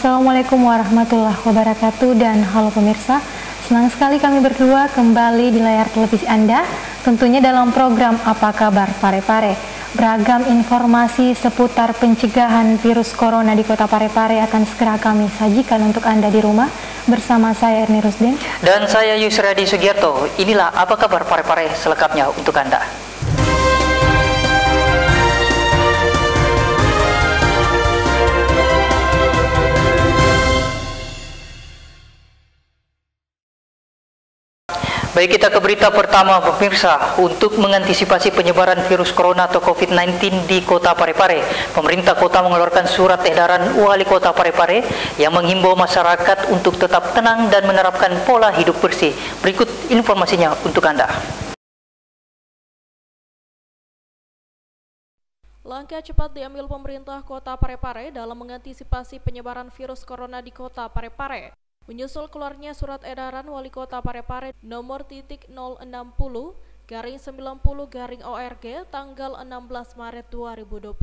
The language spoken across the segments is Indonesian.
Assalamualaikum warahmatullahi wabarakatuh dan halo pemirsa. Senang sekali kami berdua kembali di layar televisi Anda, tentunya dalam program Apa Kabar Parepare. Beragam informasi seputar pencegahan virus corona di Kota Parepare akan segera kami sajikan untuk Anda di rumah bersama saya Erni Rusdin dan saya Yusradi Sugierto. Inilah Apa Kabar Parepare selengkapnya untuk Anda. Baik, kita ke berita pertama pemirsa. Untuk mengantisipasi penyebaran virus corona atau COVID-19 di Kota Parepare, pemerintah kota mengeluarkan surat edaran Wali Kota Parepare yang menghimbau masyarakat untuk tetap tenang dan menerapkan pola hidup bersih. Berikut informasinya untuk Anda. Langkah cepat diambil pemerintah Kota Parepare dalam mengantisipasi penyebaran virus corona di Kota Parepare. Menyusul keluarnya surat edaran Wali Kota Parepare nomor 060/90/ORG tanggal 16 Maret 2020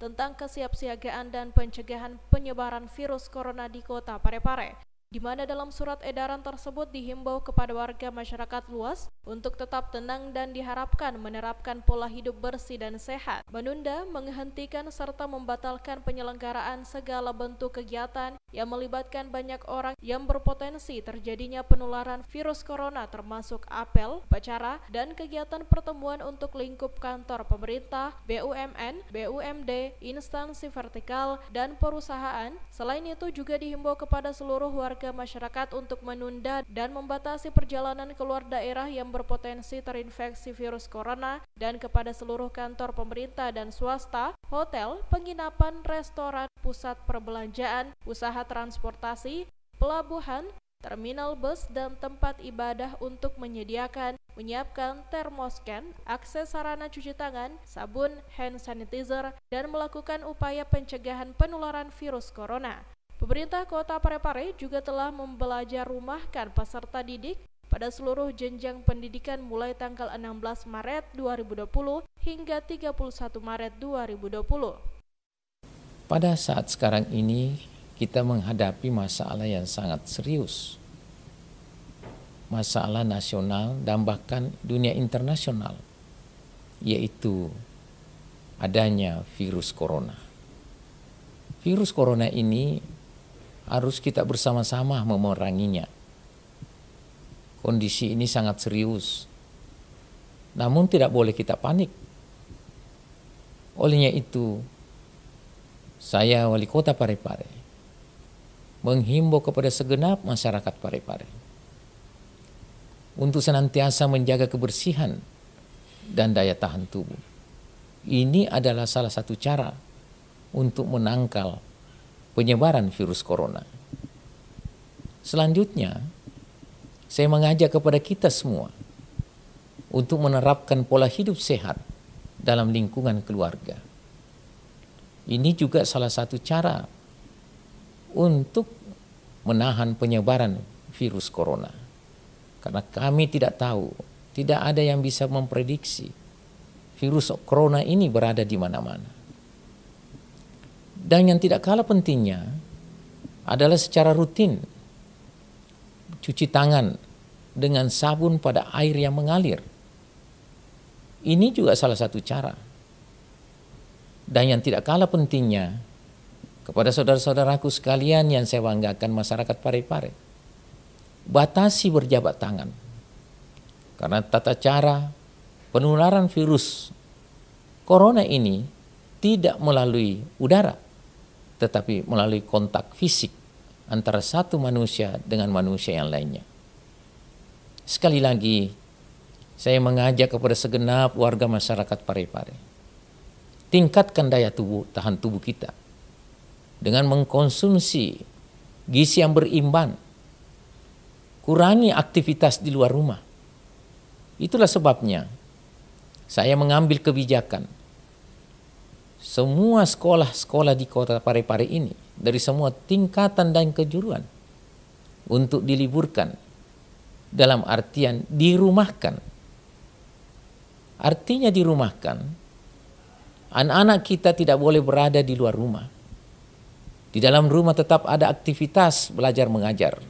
tentang kesiapsiagaan dan pencegahan penyebaran virus corona di Kota Parepare, di mana dalam surat edaran tersebut dihimbau kepada warga masyarakat luas untuk tetap tenang dan diharapkan menerapkan pola hidup bersih dan sehat, menunda, menghentikan, serta membatalkan penyelenggaraan segala bentuk kegiatan yang melibatkan banyak orang yang berpotensi terjadinya penularan virus corona, termasuk apel, upacara, dan kegiatan pertemuan untuk lingkup kantor pemerintah, BUMN, BUMD, instansi vertikal, dan perusahaan. Selain itu juga dihimbau kepada seluruh warga masyarakat untuk menunda dan membatasi perjalanan keluar daerah yang berpotensi terinfeksi virus corona, dan kepada seluruh kantor pemerintah dan swasta, hotel, penginapan, restoran, pusat perbelanjaan, usaha transportasi, pelabuhan, terminal bus, dan tempat ibadah untuk menyiapkan termoscan, akses sarana cuci tangan, sabun, hand sanitizer, dan melakukan upaya pencegahan penularan virus corona. Pemerintah Kota Parepare juga telah membelajar rumahkan peserta didik pada seluruh jenjang pendidikan mulai tanggal 16 Maret 2020 hingga 31 Maret 2020. Pada saat sekarang ini kita menghadapi masalah yang sangat serius. Masalah nasional dan bahkan dunia internasional, yaitu adanya virus corona. Virus corona ini harus kita bersama-sama memeranginya. Kondisi ini sangat serius, namun tidak boleh kita panik. Olehnya itu, saya Wali Kota Parepare menghimbau kepada segenap masyarakat Parepare untuk senantiasa menjaga kebersihan dan daya tahan tubuh. Ini adalah salah satu cara untuk menangkal penyebaran virus corona. Selanjutnya, saya mengajak kepada kita semua untuk menerapkan pola hidup sehat dalam lingkungan keluarga. Ini juga salah satu cara untuk menahan penyebaran virus corona. Karena kami tidak tahu, tidak ada yang bisa memprediksi virus corona ini berada di mana-mana. Dan yang tidak kalah pentingnya adalah secara rutin cuci tangan dengan sabun pada air yang mengalir. Ini juga salah satu cara. Dan yang tidak kalah pentingnya, kepada saudara-saudaraku sekalian yang saya banggakan masyarakat Parepare, batasi berjabat tangan. Karena tata cara penularan virus corona ini tidak melalui udara, tetapi melalui kontak fisik antara satu manusia dengan manusia yang lainnya. Sekali lagi, saya mengajak kepada segenap warga masyarakat Parepare, tingkatkan daya tahan tubuh kita dengan mengkonsumsi gizi yang berimbang, kurangi aktivitas di luar rumah. Itulah sebabnya saya mengambil kebijakan semua sekolah-sekolah di Kota Parepare ini, dari semua tingkatan dan kejuruan, untuk diliburkan, dalam artian dirumahkan. Artinya dirumahkan, anak-anak kita tidak boleh berada di luar rumah. Di dalam rumah tetap ada aktivitas belajar mengajar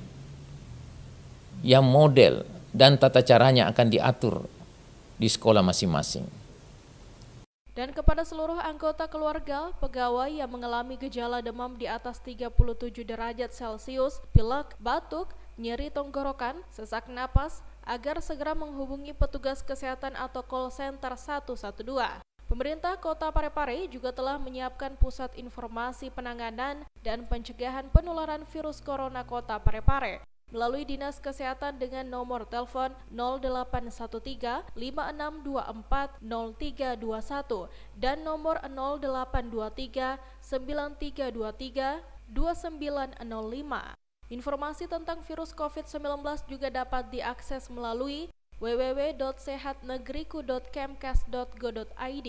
yang model dan tata caranya akan diatur di sekolah masing-masing. Dan kepada seluruh anggota keluarga, pegawai yang mengalami gejala demam di atas 37 derajat Celcius, pilek, batuk, nyeri tenggorokan, sesak napas, agar segera menghubungi petugas kesehatan atau call center 112. Pemerintah Kota Parepare juga telah menyiapkan pusat informasi penanganan dan pencegahan penularan virus corona Kota Parepare melalui Dinas Kesehatan dengan nomor telepon 0813 5624 0321 dan nomor 0823 9323 2905. Informasi tentang virus COVID-19 juga dapat diakses melalui www.sehatnegeriku.kemkes.go.id,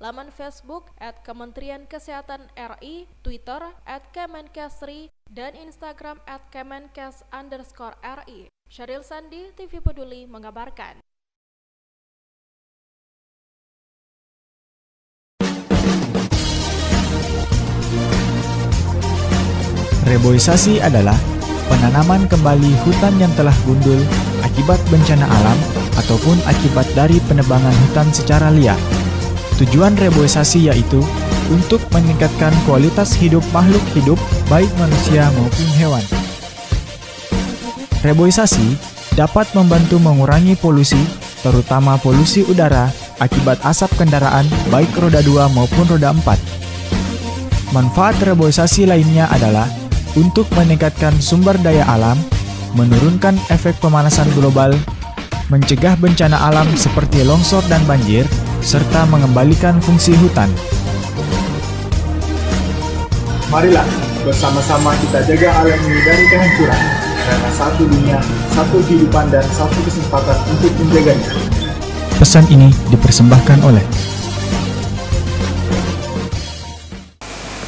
laman Facebook @Kementerian Kesehatan RI, Twitter @Kemenkesri, dan Instagram @Kemenkes_RI. Syaril Sandi, TV Peduli mengabarkan. Reboisasi adalah penanaman kembali hutan yang telah gundul akibat bencana alam ataupun akibat dari penebangan hutan secara liar. Tujuan reboisasi yaitu untuk meningkatkan kualitas hidup makhluk hidup, baik manusia maupun hewan. Reboisasi dapat membantu mengurangi polusi, terutama polusi udara akibat asap kendaraan baik roda 2 maupun roda 4. Manfaat reboisasi lainnya adalah untuk meningkatkan sumber daya alam, menurunkan efek pemanasan global, mencegah bencana alam seperti longsor dan banjir, serta mengembalikan fungsi hutan. Marilah bersama-sama kita jaga alam ini dari kehancuran, karena satu dunia, satu kehidupan, dan satu kesempatan untuk menjaganya. Pesan ini dipersembahkan oleh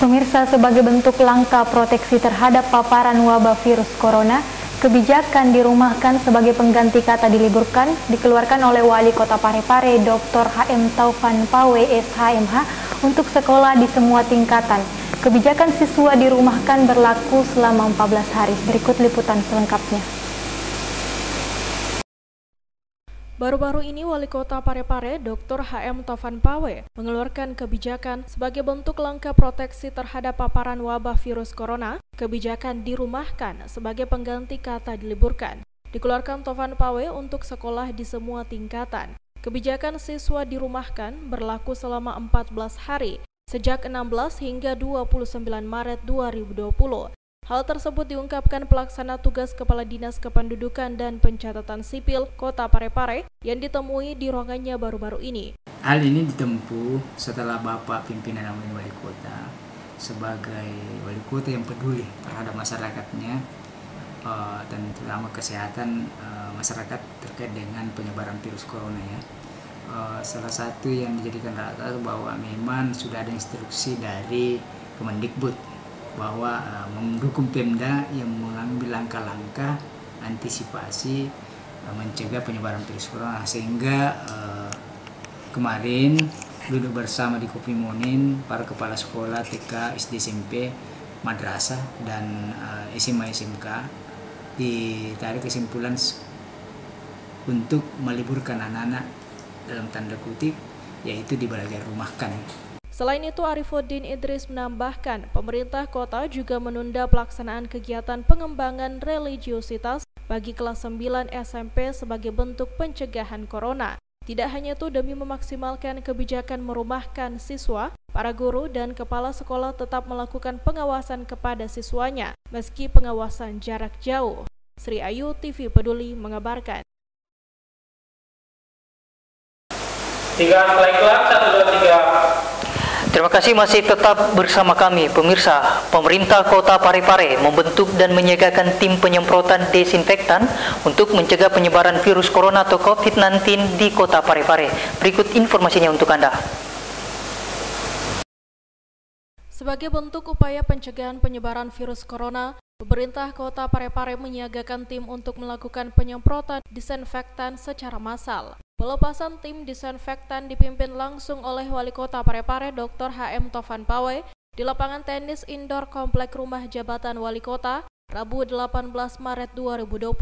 Pemirsa, sebagai bentuk langkah proteksi terhadap paparan wabah virus corona, kebijakan dirumahkan sebagai pengganti kata diliburkan dikeluarkan oleh Wali Kota Parepare Dr. HM Taufan Pawe SHMH untuk sekolah di semua tingkatan. Kebijakan siswa dirumahkan berlaku selama 14 hari. Berikut liputan selengkapnya. Baru-baru ini Wali Kota Parepare Dr. HM Taufan Pawe mengeluarkan kebijakan sebagai bentuk langkah proteksi terhadap paparan wabah virus corona. Kebijakan dirumahkan sebagai pengganti kata diliburkan dikeluarkan Taufan Pawe untuk sekolah di semua tingkatan. Kebijakan siswa dirumahkan berlaku selama 14 hari sejak 16 hingga 29 Maret 2020. Hal tersebut diungkapkan pelaksana tugas Kepala Dinas Kependudukan dan Pencatatan Sipil Kota Parepare yang ditemui di ruangannya baru-baru ini. Hal ini ditempuh setelah Bapak Pimpinan Amin Wali Kota sebagai wali kota yang peduli terhadap masyarakatnya dan terutama kesehatan masyarakat terkait dengan penyebaran virus corona ya. Salah satu yang dijadikan rata bahwa memang sudah ada instruksi dari Kemendikbud bahwa mendukung Pemda yang mengambil langkah-langkah antisipasi mencegah penyebaran virus corona, sehingga kemarin duduk bersama di Kopi Monin para kepala sekolah TK, SD, SMP, madrasah dan SMA SMK ditarik kesimpulan untuk meliburkan anak-anak dalam tanda kutip, yaitu dibelajar rumahkan. Selain itu, Arifuddin Idris menambahkan, pemerintah kota juga menunda pelaksanaan kegiatan pengembangan religiositas bagi kelas 9 SMP sebagai bentuk pencegahan corona. Tidak hanya itu, demi memaksimalkan kebijakan merumahkan siswa, para guru dan kepala sekolah tetap melakukan pengawasan kepada siswanya, meski pengawasan jarak jauh. Sri Ayu, TV Peduli mengabarkan. 3 iklan 1, 2, 3. Terima kasih masih tetap bersama kami, pemirsa. Pemerintah Kota Parepare membentuk dan menyiagakan tim penyemprotan desinfektan untuk mencegah penyebaran virus corona atau COVID-19 di Kota Parepare. Berikut informasinya untuk Anda. Sebagai bentuk upaya pencegahan penyebaran virus corona, pemerintah Kota Parepare menyiagakan tim untuk melakukan penyemprotan disinfektan secara massal. Pelepasan tim disinfektan dipimpin langsung oleh Wali Kota Parepare Dr. HM Taufan Pawe di lapangan tenis indoor Komplek Rumah Jabatan Wali Kota, Rabu 18 Maret 2020.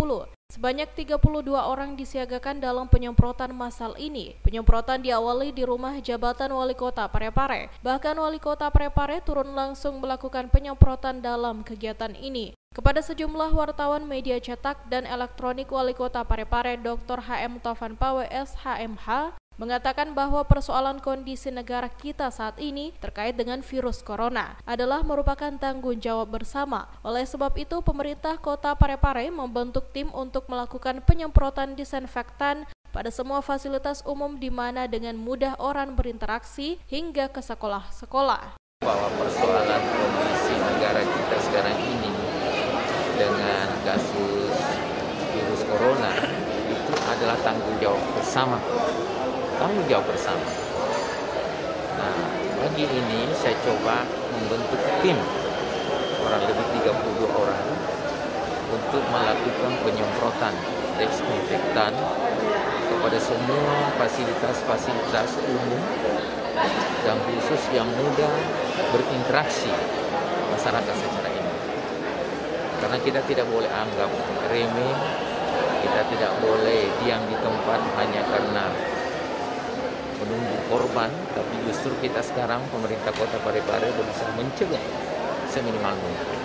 Sebanyak 32 orang disiagakan dalam penyemprotan massal ini. Penyemprotan diawali di Rumah Jabatan Wali Kota Parepare. Bahkan Wali Kota Parepare turun langsung melakukan penyemprotan dalam kegiatan ini. Kepada sejumlah wartawan media cetak dan elektronik, Wali Kota Parepare Dr. HM Tovan Pawe SHMH mengatakan bahwa persoalan kondisi negara kita saat ini terkait dengan virus corona adalah merupakan tanggung jawab bersama. Oleh sebab itu, pemerintah Kota Parepare membentuk tim untuk melakukan penyemprotan disinfektan pada semua fasilitas umum di mana dengan mudah orang berinteraksi hingga ke sekolah-sekolah. Bahwa persoalan kondisi negara kita sekarang ini dengan kasus virus corona itu adalah tanggung jawab bersama. Tanggung jawab bersama. Nah, pagi ini saya coba membentuk tim kurang lebih 32 orang untuk melakukan penyemprotan desinfektan kepada semua fasilitas-fasilitas umum dan khusus yang mudah berinteraksi masyarakat secara ini. Karena kita tidak boleh anggap remeh, kita tidak boleh diam di tempat hanya karena menunggu korban, tapi justru kita sekarang pemerintah Kota Parepare berusaha mencegah seminimal mungkin.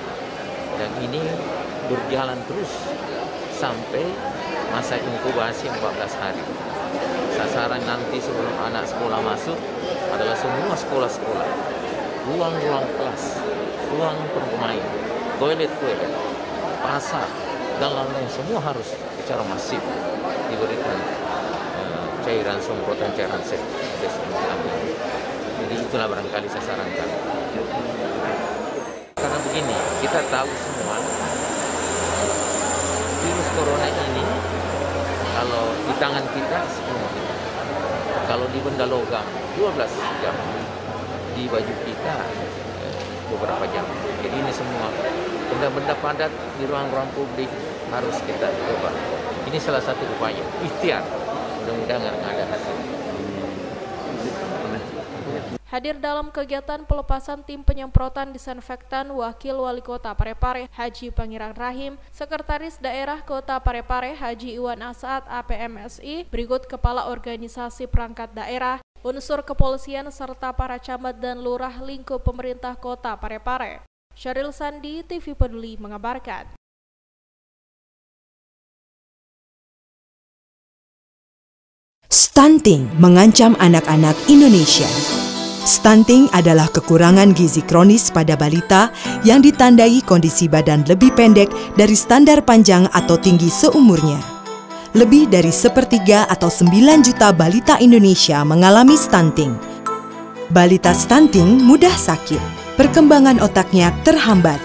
Dan ini berjalan terus sampai masa inkubasi 14 hari. Sasaran nanti sebelum anak sekolah masuk adalah semua sekolah-sekolah, ruang-ruang kelas, ruang bermain, toilet-toilet, pasar, dan lain-lain semua harus secara masif diberikan cairan semprotan cairan desinfektan. Jadi itulah barangkali saya sarankan. Karena begini, kita tahu semua virus corona ini kalau di tangan kita 10 menit, kalau di benda logam 12 jam, di baju kita beberapa jam. Jadi ini semua benda-benda padat di ruang-ruang publik harus kita coba. Ini salah satu upaya ikhtiar. Mudah-mudahan nggak ada hasil. Hadir dalam kegiatan pelepasan tim penyemprotan disinfektan Wakil Wali Kota Parepare Haji Pangirang Rahim, Sekretaris Daerah Kota Parepare Haji Iwan Asaat APMSI, berikut Kepala Organisasi Perangkat Daerah, unsur kepolisian serta para camat dan lurah lingkup pemerintah Kota Parepare. Syaril Sandi, TV Peduli mengabarkan. Stunting mengancam anak-anak Indonesia. Stunting adalah kekurangan gizi kronis pada balita yang ditandai kondisi badan lebih pendek dari standar panjang atau tinggi seumurnya. Lebih dari 1/3 atau 9 juta balita Indonesia mengalami stunting. Balita stunting mudah sakit, perkembangan otaknya terhambat.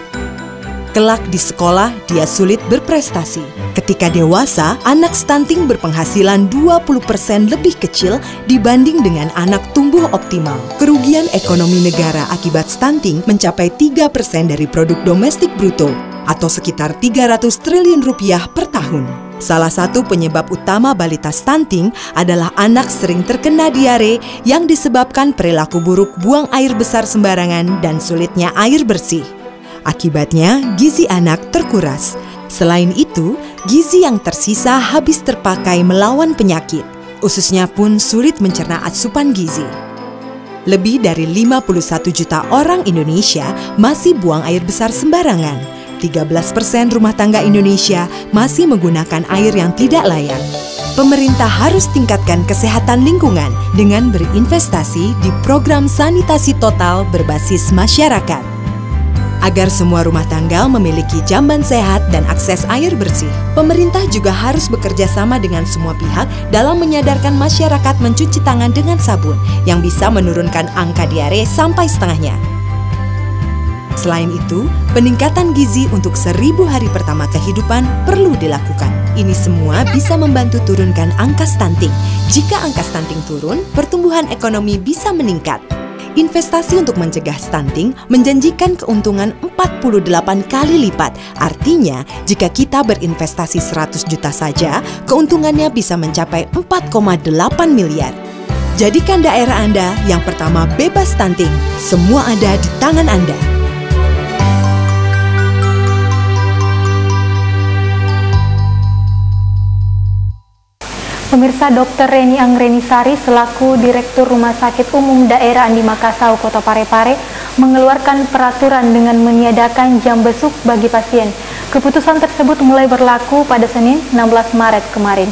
Kelak di sekolah, dia sulit berprestasi. Ketika dewasa, anak stunting berpenghasilan 20% lebih kecil dibanding dengan anak tumbuh optimal. Kerugian ekonomi negara akibat stunting mencapai 3% dari produk domestik bruto, atau sekitar 300 triliun rupiah per tahun. Salah satu penyebab utama balita stunting adalah anak sering terkena diare yang disebabkan perilaku buruk buang air besar sembarangan dan sulitnya air bersih. Akibatnya, gizi anak terkuras. Selain itu, gizi yang tersisa habis terpakai melawan penyakit. Ususnya pun sulit mencerna asupan gizi. Lebih dari 51 juta orang Indonesia masih buang air besar sembarangan. 13% rumah tangga Indonesia masih menggunakan air yang tidak layak. Pemerintah harus tingkatkan kesehatan lingkungan dengan berinvestasi di program sanitasi total berbasis masyarakat. Agar semua rumah tangga memiliki jamban sehat dan akses air bersih, pemerintah juga harus bekerja sama dengan semua pihak dalam menyadarkan masyarakat mencuci tangan dengan sabun yang bisa menurunkan angka diare sampai setengahnya. Selain itu, peningkatan gizi untuk 1000 hari pertama kehidupan perlu dilakukan. Ini semua bisa membantu turunkan angka stunting. Jika angka stunting turun, pertumbuhan ekonomi bisa meningkat. Investasi untuk mencegah stunting menjanjikan keuntungan 48 kali lipat. Artinya, jika kita berinvestasi 100 juta saja, keuntungannya bisa mencapai 4,8 miliar. Jadikan daerah Anda yang pertama bebas stunting. Semua ada di tangan Anda. Pemirsa, Dr. Reni Angrenisari selaku Direktur Rumah Sakit Umum Daerah Andi Makassau, Kota Parepare, mengeluarkan peraturan dengan meniadakan jam besuk bagi pasien. Keputusan tersebut mulai berlaku pada Senin 16 Maret kemarin.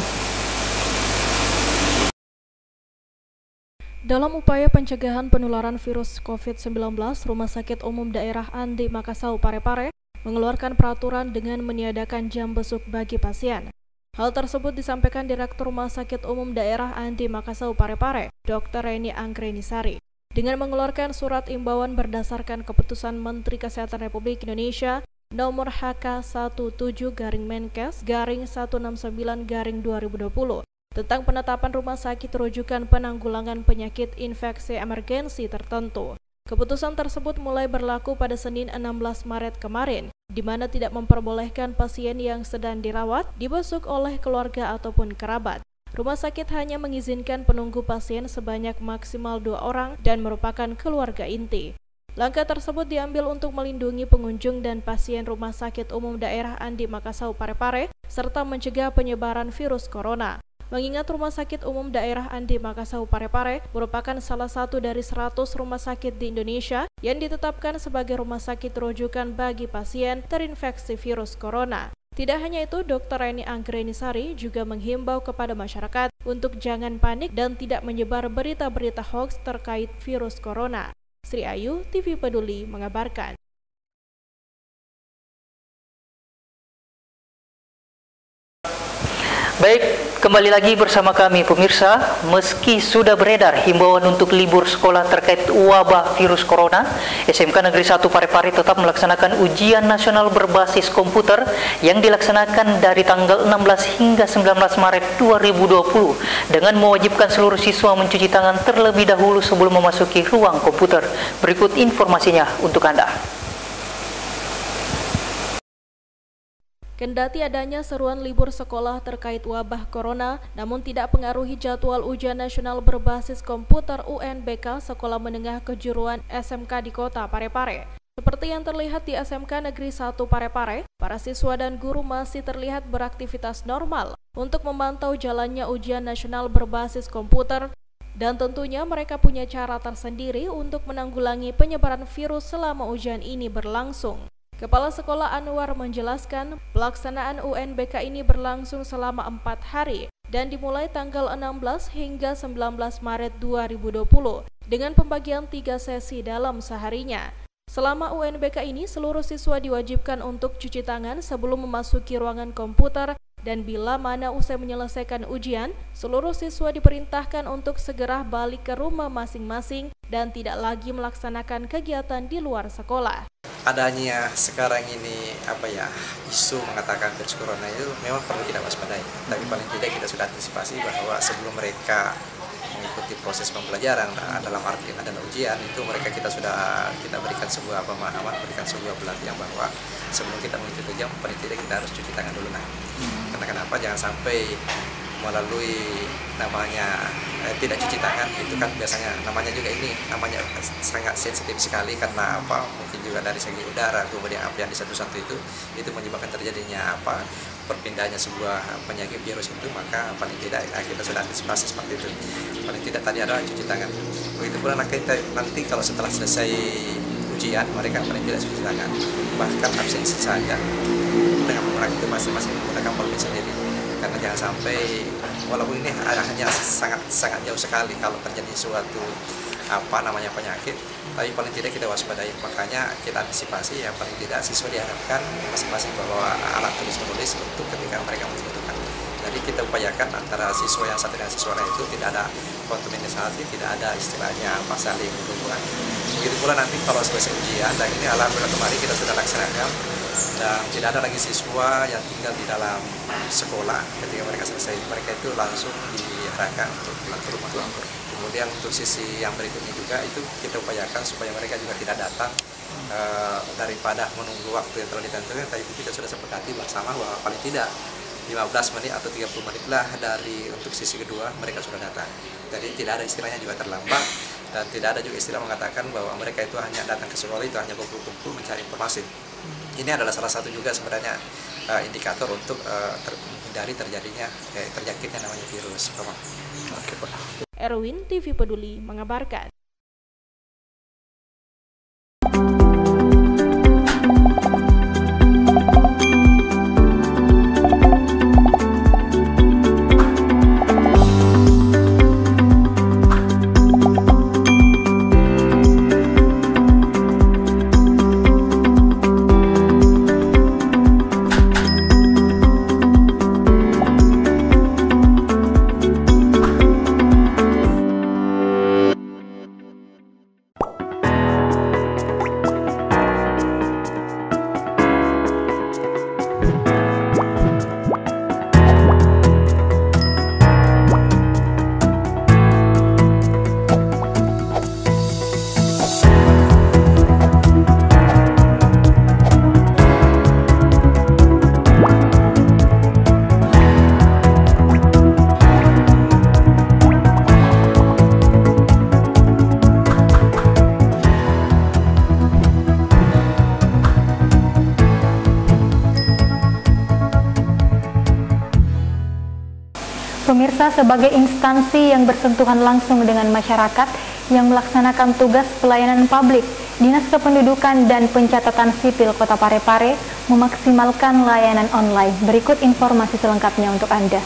Dalam upaya pencegahan penularan virus COVID-19, Rumah Sakit Umum Daerah Andi Makassau Parepare mengeluarkan peraturan dengan meniadakan jam besuk bagi pasien. Hal tersebut disampaikan Direktur Rumah Sakit Umum Daerah Andi Makassau Parepare, Dr. Reni Angrenisari, dengan mengeluarkan surat imbauan berdasarkan keputusan Menteri Kesehatan Republik Indonesia nomor HK17-Menkes-169-2020 tentang penetapan rumah sakit rujukan penanggulangan penyakit infeksi emergensi tertentu. Keputusan tersebut mulai berlaku pada Senin 16 Maret kemarin, di mana tidak memperbolehkan pasien yang sedang dirawat dibesuk oleh keluarga ataupun kerabat. Rumah sakit hanya mengizinkan penunggu pasien sebanyak maksimal 2 orang dan merupakan keluarga inti. Langkah tersebut diambil untuk melindungi pengunjung dan pasien Rumah Sakit Umum Daerah Andi Makassau Parepare, serta mencegah penyebaran virus corona. Mengingat Rumah Sakit Umum Daerah Andi Makassau Parepare merupakan salah satu dari 100 rumah sakit di Indonesia yang ditetapkan sebagai rumah sakit rujukan bagi pasien terinfeksi virus corona. Tidak hanya itu, Dr. Reni Angrenisari juga menghimbau kepada masyarakat untuk jangan panik dan tidak menyebar berita-berita hoax terkait virus corona. Sri Ayu, TV Peduli, mengabarkan. Baik, kembali lagi bersama kami pemirsa. Meski sudah beredar himbauan untuk libur sekolah terkait wabah virus corona, SMK Negeri 1 Parepare tetap melaksanakan ujian nasional berbasis komputer yang dilaksanakan dari tanggal 16 hingga 19 Maret 2020 dengan mewajibkan seluruh siswa mencuci tangan terlebih dahulu sebelum memasuki ruang komputer. Berikut informasinya untuk Anda. Kendati adanya seruan libur sekolah terkait wabah corona, namun tidak pengaruhi jadwal ujian nasional berbasis komputer UNBK Sekolah Menengah Kejuruan SMK di Kota Parepare. Seperti yang terlihat di SMK Negeri 1 Parepare, para siswa dan guru masih terlihat beraktivitas normal untuk memantau jalannya ujian nasional berbasis komputer, dan tentunya mereka punya cara tersendiri untuk menanggulangi penyebaran virus selama ujian ini berlangsung. Kepala Sekolah Anwar menjelaskan, pelaksanaan UNBK ini berlangsung selama 4 hari dan dimulai tanggal 16 hingga 19 Maret 2020 dengan pembagian 3 sesi dalam seharinya. Selama UNBK ini, seluruh siswa diwajibkan untuk cuci tangan sebelum memasuki ruangan komputer, dan bila mana usai menyelesaikan ujian, seluruh siswa diperintahkan untuk segera balik ke rumah masing-masing dan tidak lagi melaksanakan kegiatan di luar sekolah. Adanya sekarang ini isu mengatakan virus corona itu memang perlu kita waspadai, tapi paling tidak kita sudah antisipasi bahwa sebelum mereka mengikuti proses pembelajaran dalam arti adalah ujian itu kita berikan sebuah pemahaman, berikan sebuah pelatihan bahwa sebelum kita mengikuti ujian paling tidak kita harus cuci tangan dulu karena kenapa jangan sampai melalui tidak cuci tangan itu kan biasanya namanya sangat sensitif sekali karena mungkin juga dari segi udara kemudian api yang di satu-satu itu menyebabkan terjadinya perpindahannya sebuah penyakit virus itu, maka paling tidak kita sudah antisipasi seperti itu. Paling tidak tadi adalah cuci tangan. Begitu pula nanti kalau setelah selesai ujian mereka paling tidak cuci tangan, bahkan absensi saja dengan menggunakan itu masing-masing menggunakan polpen sendiri. Karena jangan sampai walaupun ini hanya sangat jauh sekali kalau terjadi suatu penyakit, tapi paling tidak kita waspadai, makanya kita antisipasi yang paling tidak siswa diharapkan masing-masing bawa alat tulis menulis untuk ketika mereka membutuhkan. Jadi kita upayakan antara siswa yang satu dengan siswa lain itu tidak ada kontaminasi, tidak ada istilahnya saling berhubungan. Begitu pula nanti kalau selesai ujian, dan ini alhamdulillah kemarin kita sudah laksanakan dan tidak ada lagi siswa yang tinggal di dalam sekolah. Ketika mereka selesai, mereka itu langsung diarahkan untuk pulang ke rumah. Kemudian untuk sisi yang berikutnya juga itu kita upayakan supaya mereka juga tidak datang daripada menunggu waktu yang telah ditentukan. Tapi kita sudah sepakati bersama bahwa paling tidak 15 menit atau 30 menit lah dari untuk sesi kedua mereka sudah datang. Jadi tidak ada istilahnya juga terlambat, dan tidak ada juga istilah mengatakan bahwa mereka itu hanya datang ke sekolah itu hanya kumpul-kumpul mencari informasi. Ini adalah salah satu juga sebenarnya indikator untuk menghindari terjadinya terjangkitnya namanya virus. Oke, Pak. Erwin, TV Peduli mengabarkan. Pemirsa, sebagai instansi yang bersentuhan langsung dengan masyarakat yang melaksanakan tugas pelayanan publik, Dinas Kependudukan dan Pencatatan Sipil Kota Parepare memaksimalkan layanan online. Berikut informasi selengkapnya untuk Anda.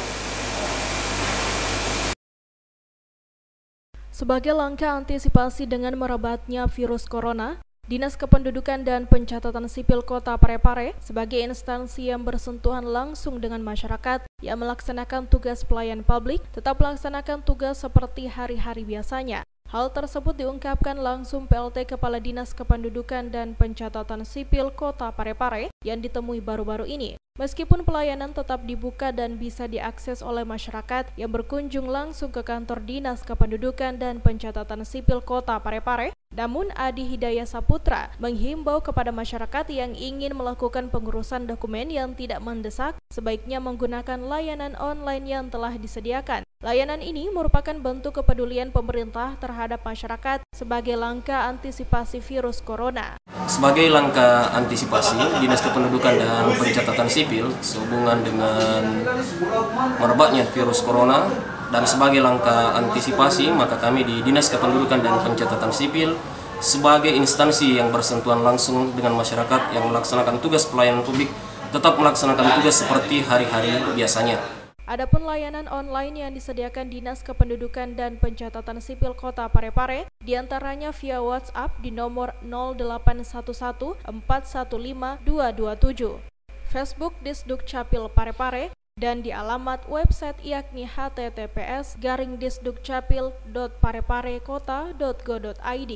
Sebagai langkah antisipasi dengan merebaknya virus corona, Dinas Kependudukan dan Pencatatan Sipil Kota Parepare sebagai instansi yang bersentuhan langsung dengan masyarakat yang melaksanakan tugas pelayan publik tetap melaksanakan tugas seperti hari-hari biasanya. Hal tersebut diungkapkan langsung PLT Kepala Dinas Kependudukan dan Pencatatan Sipil Kota Parepare yang ditemui baru-baru ini. Meskipun pelayanan tetap dibuka dan bisa diakses oleh masyarakat yang berkunjung langsung ke kantor Dinas Kependudukan dan Pencatatan Sipil Kota Parepare, namun Adi Hidayah Saputra menghimbau kepada masyarakat yang ingin melakukan pengurusan dokumen yang tidak mendesak sebaiknya menggunakan layanan online yang telah disediakan. Layanan ini merupakan bentuk kepedulian pemerintah terhadap masyarakat sebagai langkah antisipasi virus corona. Sebagai langkah antisipasi, Dinas Kependudukan dan Pencatatan Sipil sehubungan dengan merebaknya virus corona dan sebagai langkah antisipasi, maka kami di Dinas Kependudukan dan Pencatatan Sipil sebagai instansi yang bersentuhan langsung dengan masyarakat yang melaksanakan tugas pelayanan publik tetap melaksanakan tugas seperti hari-hari biasanya. Adapun layanan online yang disediakan Dinas Kependudukan dan Pencatatan Sipil Kota Parepare diantaranya via WhatsApp di nomor 0811 415 227, Facebook Disduk Capil Parepare, dan di alamat website yakni https://disdukcapil.pareparekota.go.id.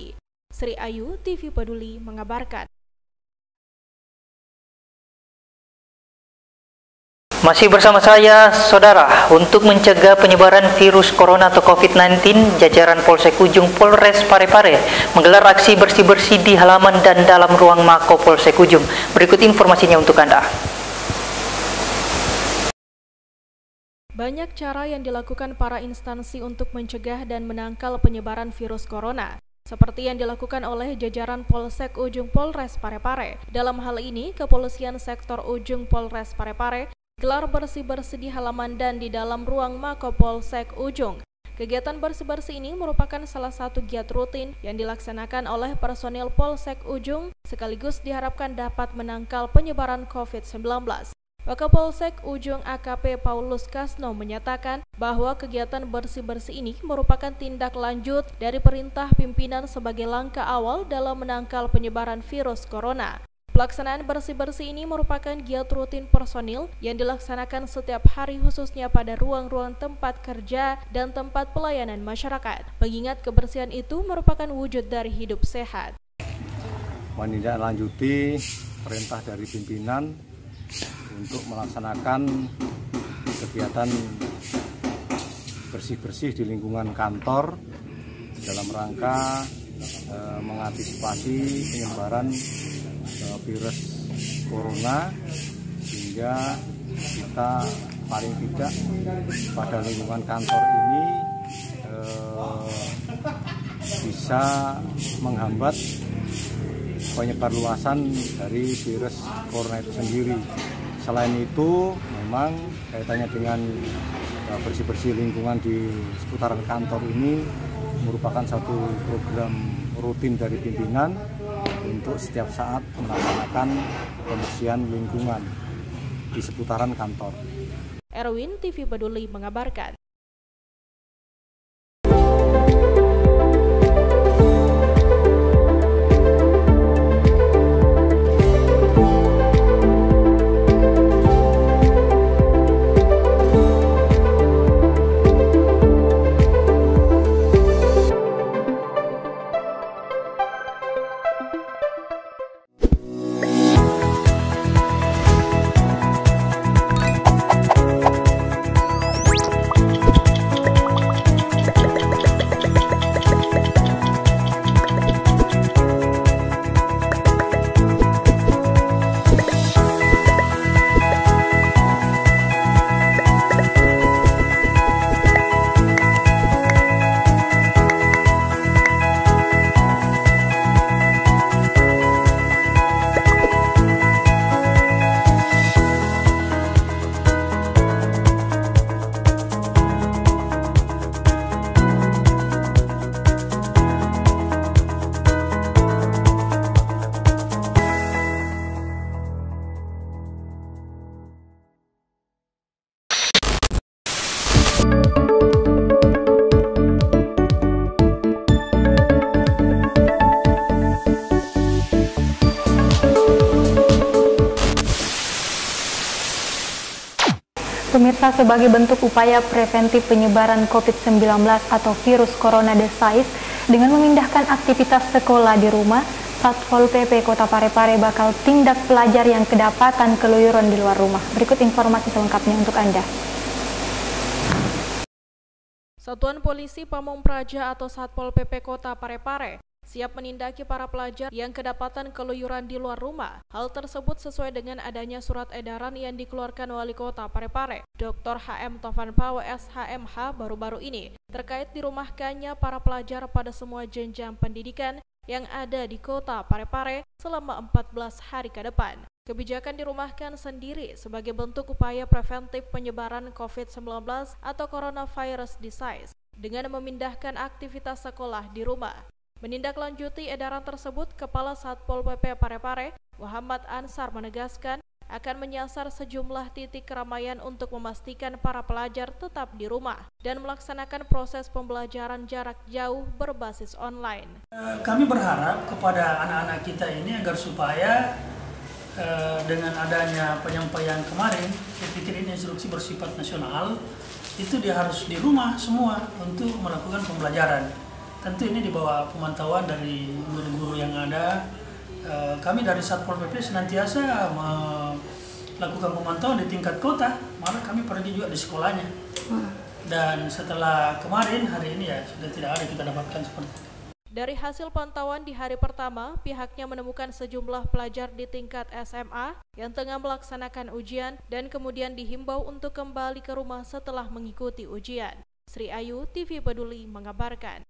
Sri Ayu, TV Peduli mengabarkan. Masih bersama saya, Saudara. Untuk mencegah penyebaran virus corona atau COVID-19, jajaran Polsek Ujung Polres Parepare menggelar aksi bersih-bersih di halaman dan dalam ruang Mako Polsek Ujung. Berikut informasinya untuk Anda. Banyak cara yang dilakukan para instansi untuk mencegah dan menangkal penyebaran virus corona, seperti yang dilakukan oleh jajaran Polsek Ujung Polres Parepare. Dalam hal ini, Kepolisian Sektor Ujung Polres Parepare gelar bersih-bersih di halaman dan di dalam ruang Mako Polsek Ujung. Kegiatan bersih-bersih ini merupakan salah satu giat rutin yang dilaksanakan oleh personil Polsek Ujung, sekaligus diharapkan dapat menangkal penyebaran COVID-19. Wakapolsek Ujung AKP Paulus Kasno menyatakan bahwa kegiatan bersih-bersih ini merupakan tindak lanjut dari perintah pimpinan sebagai langkah awal dalam menangkal penyebaran virus corona. Pelaksanaan bersih-bersih ini merupakan giat rutin personil yang dilaksanakan setiap hari khususnya pada ruang-ruang tempat kerja dan tempat pelayanan masyarakat. Mengingat kebersihan itu merupakan wujud dari hidup sehat. Menindaklanjuti perintah dari pimpinan untuk melaksanakan kegiatan bersih-bersih di lingkungan kantor dalam rangka mengantisipasi penyebaran virus corona, sehingga kita paling tidak pada lingkungan kantor ini bisa menghambat penyebar luasan dari virus corona itu sendiri. Selain itu, memang kaitannya dengan bersih-bersih lingkungan di seputaran kantor ini merupakan satu program rutin dari pimpinan untuk setiap saat melaksanakan pembersihan lingkungan di seputaran kantor. Erwin, TV Peduli mengabarkan. Pemirsa, sebagai bentuk upaya preventif penyebaran COVID-19 atau virus corona disease dengan memindahkan aktivitas sekolah di rumah, Satpol PP Kota Parepare bakal tindak pelajar yang kedapatan keluyuran di luar rumah. Berikut informasi selengkapnya untuk Anda. Satuan Polisi Pamong Praja atau Satpol PP Kota Parepare siap menindaki para pelajar yang kedapatan keluyuran di luar rumah. Hal tersebut sesuai dengan adanya surat edaran yang dikeluarkan Wali Kota Parepare, Dr. HM Tovan Pau SHMH baru-baru ini, terkait dirumahkannya para pelajar pada semua jenjang pendidikan yang ada di Kota Parepare selama 14 hari ke depan. Kebijakan dirumahkan sendiri sebagai bentuk upaya preventif penyebaran COVID-19 atau coronavirus disease dengan memindahkan aktivitas sekolah di rumah. Menindaklanjuti edaran tersebut, Kepala Satpol PP Parepare, Muhammad Ansar menegaskan akan menyasar sejumlah titik keramaian untuk memastikan para pelajar tetap di rumah dan melaksanakan proses pembelajaran jarak jauh berbasis online. Kami berharap kepada anak-anak kita ini agar supaya dengan adanya penyampaian kemarin, saya pikir ini instruksi bersifat nasional, itu dia harus di rumah semua untuk melakukan pembelajaran. Tentu ini di bawah pemantauan dari guru-guru yang ada. Kami dari Satpol PP senantiasa melakukan pemantauan di tingkat kota, malah kami pergi juga di sekolahnya. Dan setelah kemarin, hari ini ya sudah tidak ada kita dapatkan seperti itu. Dari hasil pantauan di hari pertama, pihaknya menemukan sejumlah pelajar di tingkat SMA yang tengah melaksanakan ujian dan kemudian dihimbau untuk kembali ke rumah setelah mengikuti ujian. Sri Ayu, TV Peduli mengabarkan.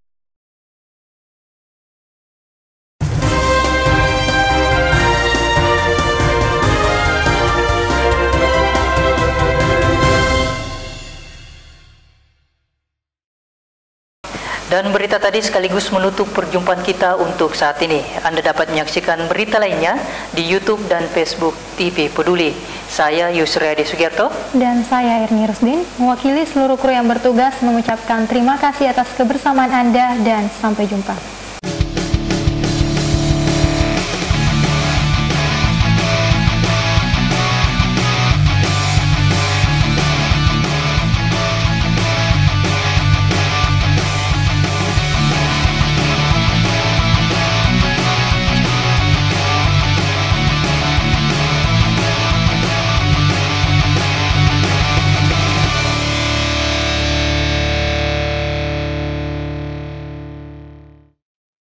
Dan berita tadi sekaligus menutup perjumpaan kita untuk saat ini. Anda dapat menyaksikan berita lainnya di YouTube dan Facebook TV Peduli. Saya Yusri Adi Sugiarto. Dan saya Erni Rusdin, mewakili seluruh kru yang bertugas mengucapkan terima kasih atas kebersamaan Anda dan sampai jumpa.